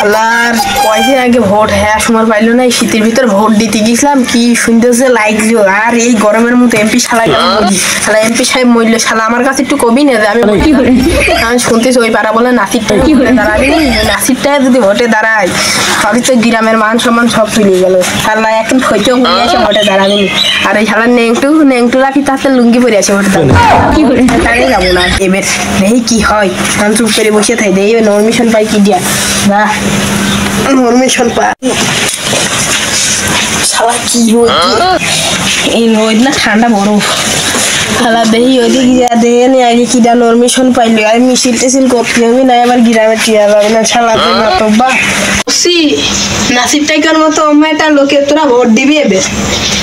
শালার কয়েকদিন আগে ভোট হ্যাঁ সময় পাইলো না, শীতের ভিতর ভোট দিতে গেছিলাম, কি সুন্দর লাগলো। আর এই গরমের মতো এমপি শালা এমপি সাহেব মরল, শালা আমার কাছে একটু কবি না যে আমি শুনতেছি ওই পাড়া বলে নাসিরটা দাঁড়াবি, নাসিরটা যদি ভোটে দাঁড়ায় তাহলে তো গ্রামের মান সম্মান সব চলে গেল। শালা এখন হইতেও হয়ে আছে ভোটে দাঁড়াবেনি। আর এই শালার নেংটু রাখি তাতে লুঙ্গি পরে আছে ভোটে দাঁড়াবে যাবো না এবার। দেখি কি হয়, আমি চুপ করে বসে থাকি, দেখি নরমিশন পাই কি দিয়া না নরমিশন পাই। শালা কি রোদ, এই রোদ না ঠান্ডা বরফ। শালা দেখি ওইদিকে যা দেখে নি আগে কিটা নরমিশন পাইলো, আর মিছিল টিছিল করতে হবে না, আবার গ্রামে টিয়া যাবে না। শালা তো নতবা নাসিব টাইকার মতো একটা লোকে তোরা ভোট দিবি এবার।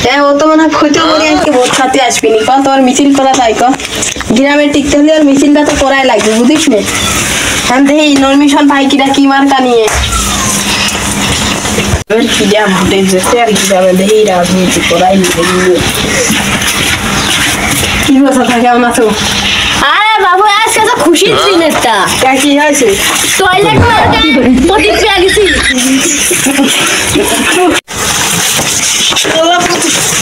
হ্যাঁ ও তো মনে হয় হইতে বলি আজকে ভোট খাতে আসবিনি, কন তোমার মিছিল করা যায় কন গ্রামে টিকতে হলে, আর মিছিলটা তো করাই লাগবে বুঝিস নে। হ্যাঁ দেখি নরমিশন ভাই কিরা কি মার্কা নিয়ে কি দেয়া ভোটে যেতে আর কি যাবে, দেখি রাজনীতি করাই নিয়ে। কি বলছো কেমন আছো? আরে বাবু আজকে তো খুশির দিন একটা। কি হয়েছে? টয়লেট মার্কা প্রদীপ পেয়ে গেছি।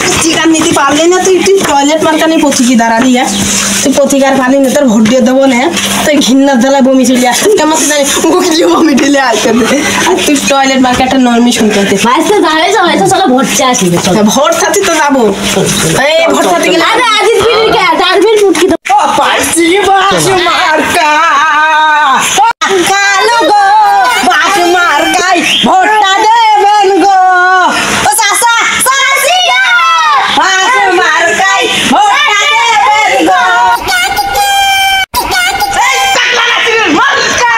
প্রতিকার নিতে পারলি না তুই, তুই টয়লেট মার্কা নিয়ে প্রতীকী দাঁড়ালি। তুই প্রতিকার পারলি না, তোর ভোট দিয়ে দেবো না, তুই ঘিন্নার জ্বালায় বমি চলে আসতেন কেমন জানি মুখলিও বমি ঢেলে আসতে। আর তুই টয়লেট মার্কা একটা নরমি শুনতে হতে চলো ভোট চা আসি। ভোট থাকতে তো যাবো, এই ভোট থাকতে গেলে পারছি বাস মার্কা কালো গো, বাস মার্কাই ভোটটা দেবেন গো। ও চাচা চাচি গো, বাস মার্কাই ভোটটা দেবেন গো। এই টাকলা নাসিরের মার্কা,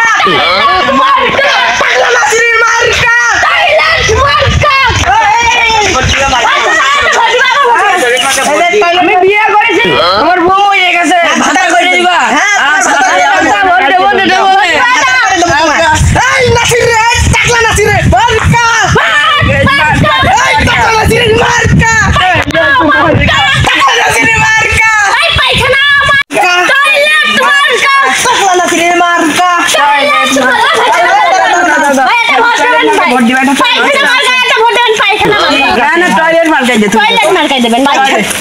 মার্কা টাকলা নাসিরের মার্কা, টাইলান্ড মার্কা। আমি বিয়ে করেছি, আমার বউ হয়ে গেছে, ভাতার করে দিবা। হ্যাঁ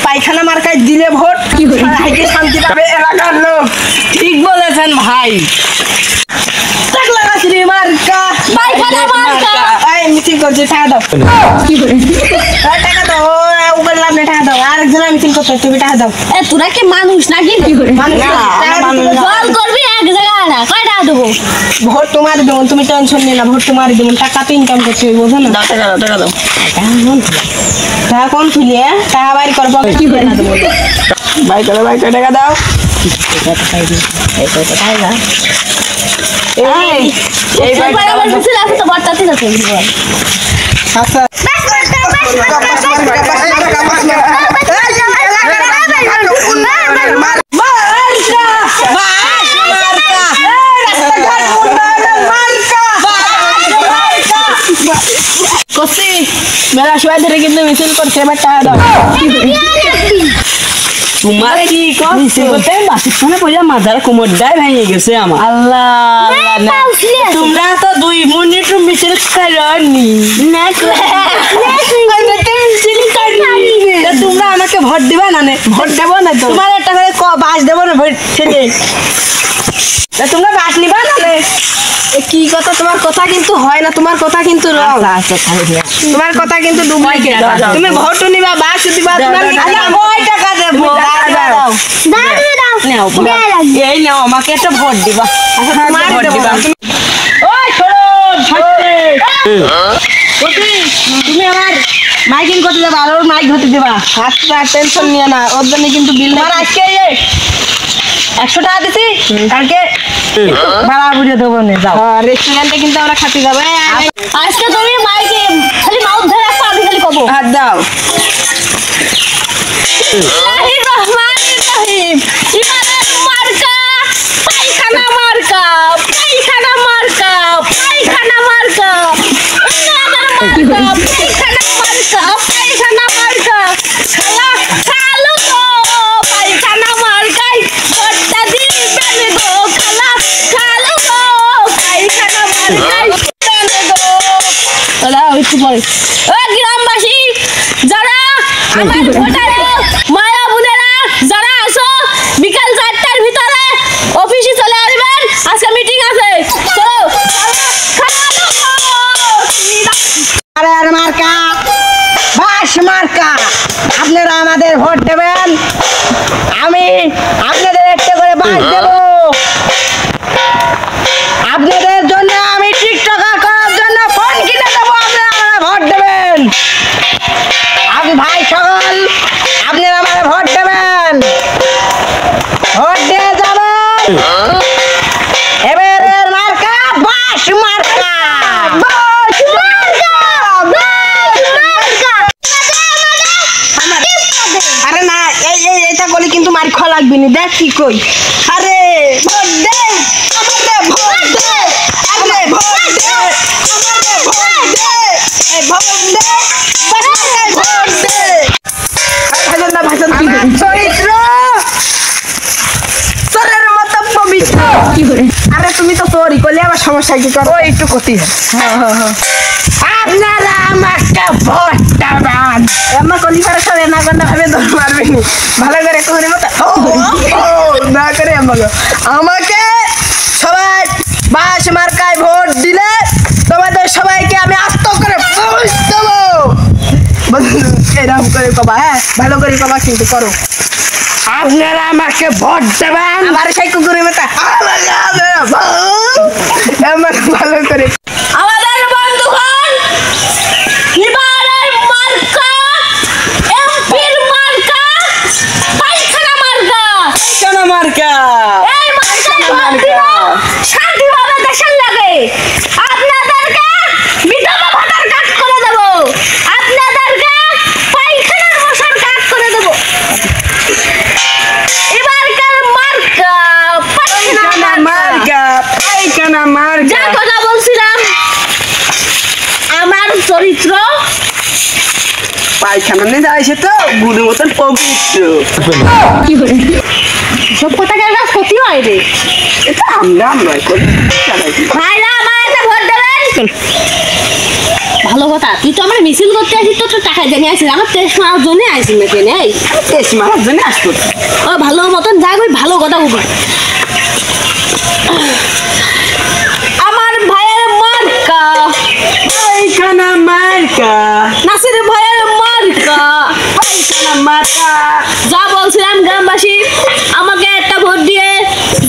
পায়খানা মার্কায় দিলে ভোট শান্তি পাবে এলাকার লোক। ঠিক বলেছেন ভাই। মিছিল করছে, টাকা দাও, টাকা দাও, উপর লাভ নেই, টাকা দাও। আরেকজন মিছিল করতে তুমি টাকা দাও। তোরা কি মানুষ নাকি? করবি এক জায়গায় না, কয় টাকা দেবো? ভোট তোমার দেবো, তুমি টেনশন নিয়ে না, ভোট তোমার দেবো। টাকা তো ইনকাম করতে হবে, বোঝো না? টাকা দাও, টাকা দাও। টাকা কোন খুলি, টাকা বাইর করবো কি করে না দেবো? বাই করে টাকা দাও। মেলা সবাই ধরে কিন্তু মিছিল করছে, এবার টাকা দাও। তোমার কি মিছিল করতে বাসিখানে পয়সা মাথার কোমরটাই ভেঙে গেছে আমার। আল্লাহ তোমরা তো 2 মিনিট মিছিল করনি, তোমরা আমাকে ভোট দিবা না? ভোট দেবো না তো, তোমার একটা করে বাস দেবো না ভোট ছেড়ে, তোমরা বাস নিবা না? কি কথা, তোমার কথা কিন্তু হয় না, তোমার কথা কিন্তু রং, তোমার কথা কিন্তু ডুপ্লিকেট। তুমি ভোট নিবা, বাস দিবা, ওই টাকা দেবো। এই নাও, আমাকে একটা ভোট দিবা। ভোট দিবা। তুমি আমার মাইকিং করতে যাবা, আর ওর মাইক ধরতে দেবা। আচ্ছা টেনশন নিয়ে না, ওর জন্য কিন্তু বিল আজকে 100 টাকা দিছি, কালকে ভাড়া বুঝে দেবো না। যাও রেস্টুরেন্টে কিন্তু আমরা খাতে যাবো। আজকে তুমি মাইকে খালি মাউথ ধরে রাখো, আমি খালি কব হাত দাও। মার্কা পায়খানা মার্কা, পায়খানা মার্কা, পায়খানা মার্কা, পায়খানা মার্কা, পায়খানা মার্কা। খালো তো পায়খানা মার্কাই ভোটটা দিবেন গো, খালো গো পায়খানা মার্কাই একটু পরে। ও গ্রামবাসী যারা আমার ভোটারে মায়া বোনেরা যারা আছো বিকাল 4টার ভিতরে অফিসে চলে আসবেন, আজকে মিটিং আছে। চলো আরে আর মার্কা বাস মার্কা, আপনারা আমাদের ভোট দেবেন, আমি আপনাদের একটা করে বাস দেব। আপনাদের জন্য আমি টিকটকার করার জন্য ফোন কিনে দেবো, আপনারা ভোট দেবেন। আমি ভাই সকল আপনারা আমাকে ভোট দেবেন, ভোট দিয়ে যাবেন। এবারের মার্কা বাস মার্কা, বাস মার্কা, বাস মার্কা। আরে না এটা বলে কিন্তু মার খাওয়া লাগবে না, দেখ কি কই। আরে ভোট দে আমাদের, ভোট দে আরে ভোট দে আমাদের, ভোট দে এই ভোট দে বাস মার্কায় ভোট দে। ভাজন না ভাজন কি চরিত্র চরের মতো পবিত্র। কি করে আরে তুমি তো চোরি করলে আমার সমস্যা কি করো একটু ক্ষতি হয়। আপনারা আমাকে ভোট দেবেন। আমার কলিপারে সবাই না করলে ভাবে দৌড় মারবেন, ভালো করে করে মতো না করে আমাকে সবাই বাস মার্কায় ভোট দিলে তোমাদের সবাইকে আমি আস্ত করে ভোট দেবো। এরকম করে কবা, হ্যাঁ ভালো করে কবা কিন্তু করো। আপনারা আমাকে ভোট দেবেন। আমার সেই কুকুরের মতো আমার ভালো করে। আমাদের বন্ধুগণ এবারের মার্কা এমপির মার্কা পায়খানা মার্কা। কেন মার্কা? এই মার্কা শান্তিভাবে দেশের লাগে আপনাদেরকে বিধবা ভাতার কাজ করে দেব, আপনাদেরকে পায়খানার মশার কাজ করে দেব। এবারকার মার্কা পায়খানা মার্কা। পায়খানা মার্কা। যা কথা বলছিলাম, আমার চরিত্র পায়খানা নিয়ে যাইছে তো গুড়ের মতন পবিত্র। কি করে সব কথা কেন ক্ষতি হয় রে? এটা আমরা করি। ভাইরা আমার একটা ভোট দেবেন। ভালো কথা, তুই তো আমার মিছিল করতে আসিস, তো টাকা জেনে আসিস, আমার তেজ মারার জন্য আসিস নাকি নেই? তেজ মারার জন্য আসতো। ও ভালো মতন যাক, ওই ভালো কথা বলবি। আমার ভাইয়ের মার্কা পায়খানা মার্কা, নাসির ভাইয়ের মার্কা পায়খানা মার্কা। যা বলছিলাম গ্রামবাসী আমাকে একটা ভোট দিয়ে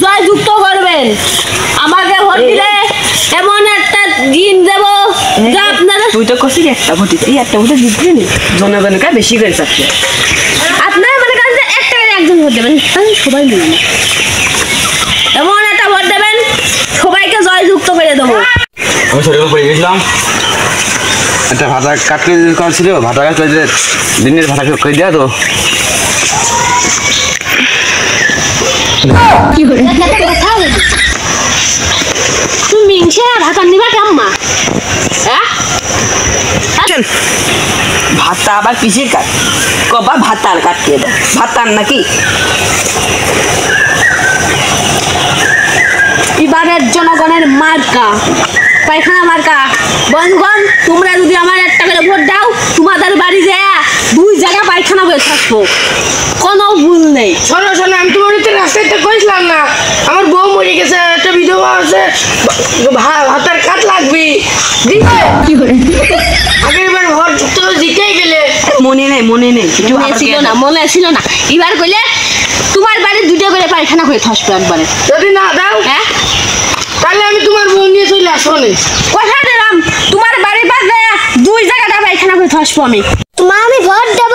জয়যুক্ত করবেন। আমাকে ভোট দিলে এমন একটা দিন দেব যা আপনারা তুই তো কষি একটা ভোটি, এই একটা ভোটে জিতবি না, জনগণকে বেশি করে চাচ্ছে। আপনারা মনে করেন যে একটা করে একজন ভোট দেবেন, তাহলে সবাই মিলবে। এমন একটা ভোট দেবেন সবাইকে জয়যুক্ত করে দেবো। আমি শরীরে পড়ে গেছিলাম, একটা ভাতা কাটতে ছিল, ভাতা কাটতে দিনের ভাতা করে দেওয়া তো তুমি মিংসে ভাতা নিবা কেমন? হ্যাঁ ভাতা আবার কিসের কাট? কবা ভাতার কাটতে দাও, ভাতার নাকি? এবারের জনগণের মার্কা পায়খানা মার্কা। বন্ধুগণ তোমরা যদি আমার একটা করে ভোট দাও, তোমাদের বাড়ি যায় 2 জায়গা পায়খানা হয়ে থাকবো, কোনো ভুল নেই। শোনো শোনো, আমি তোমার রাস্তায় কইছিলাম না আমার বউ মরে গেছে, একটা বিধবা আছে, ভাতার কাট লাগবে দিবে। আগের বার ভোট তো জিতেই গেলে মনে নেই, মনে নেই, মনে ছিল না। এবার কইলে তোমার বাড়ি 2টা করে পায়খানা হয়ে থাকবে একবারে। যদি না দাও হ্যাঁ তাহলে আমি তোমার বউ নিয়ে চলে আসবো। কথা দিলাম তোমার বাড়ির পাশে 2 জায়গাটা পায়খানা হয়ে থাকবো আমি। তোমার আমি ভোট দেব,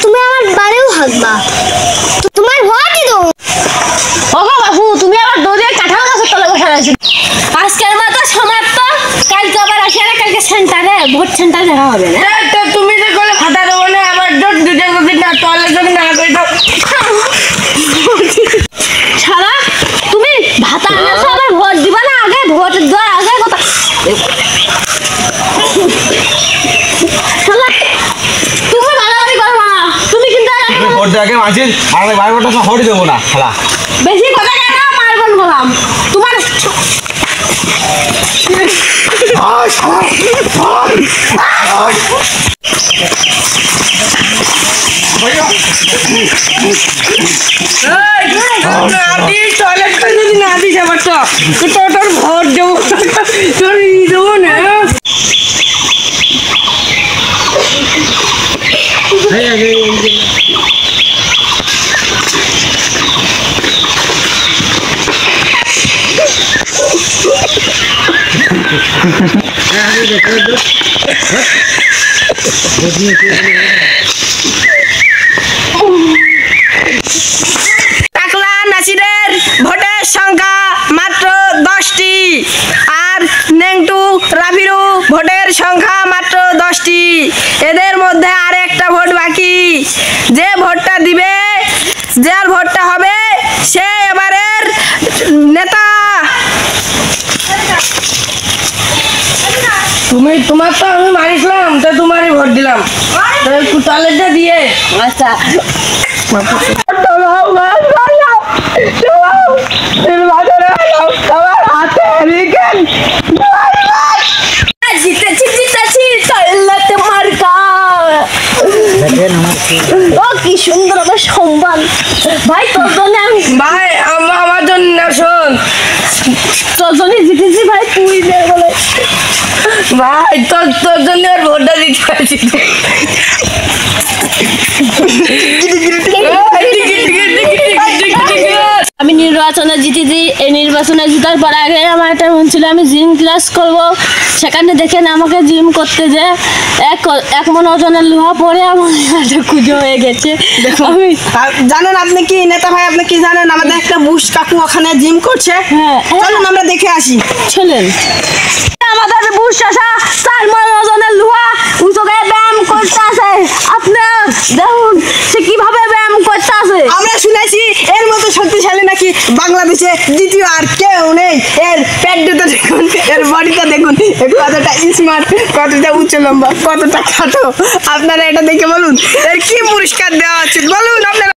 তুমি আমার বাড়িও হাঁকবা, তোমার ভোটই দেবো। ওগো বাবু তুমি আবার দৌড়ে কাঁঠাল গাছের তলে বসে রয়েছো। আজকের মতো সমাপ্ত, কালকে আবার আসি, আর কালকে সেন্টারে ভোট সেন্টারে দেখা হবে না? তুমি যে করলে খাতা দেবো না, আমার দুটো যদি না তলে যদি না করে দাও। সারা তুমি ভাতা আনছো, আবার ভোট দিবা না? আগে ভোট দেওয়ার আগে কথা শালা, তুমি বাড়াবাড়ি করবা না, তুমি কিন্তু ভোট দেওয়াকে মাঝির আর বাড়ি ভোটটা ভোটই দেবো না খেলা। বেশি কথা কেন মারবেন বললাম তোমার টয়লেট করে যদি না দিস আবার তো তোর ভোট দেবো তোর দেবো না টাকলা নাসিরের ভোটের সংখ্যা মাত্র 10টি আর নেংটু রাফিরু ভোটের সংখ্যা মাত্র 10টি এদের মধ্যে আর একটা ভোট বাকি যে ভোটটা দিবে যার ভোটটা হবে সে এবারের নেতা তোমার তো আমি মারিছিলাম তো তোমারই ভোট দিলাম টয়লেটটা দিয়ে আচ্ছা জিতেছি টয়লেট মার্কা ও কি সুন্দর আমার সম্মান ভাই তোর জন্য আমি ভাই আমার জন্য শোন তোর জন্য জিতেছি ভাই তুই নে বলে ভাই তোর জন্য আর ভোটটা দিতে পারছি আমি নির্বাচনে জিতেছি এই নির্বাচনে জেতার পর আগে আমার একটা মন ছিল আমি জিম ক্লাস করব সেখানে দেখেন আমাকে জিম করতে যে এক মন ওজনের লোহা পরে আমার একটা খুঁজে হয়ে গেছে আমি জানেন আপনি কি নেতা ভাই আপনি কি জানেন আমাদের একটা বুশ কাকু ওখানে জিম করছে হ্যাঁ চলুন আমরা দেখে আসি চলেন আমাদের বুশ আসা 4 মন ওজনের লোহা উঁচুকে ব্যায়াম করতে আছে আপনি দেখুন সে কিভাবে ব্যায়াম করতে আছে আমরা শুনেছি এর মতো শক্তিশালী নাকি বাংলাদেশে দ্বিতীয় আর কেউ নেই এর পেটটা দেখুন এর বডিটা দেখুন কতটা স্মার্ট কতটা উঁচু লম্বা কতটা খাটো আপনারা এটা দেখে বলুন এর কি পুরস্কার দেওয়া উচিত বলুন আপনারা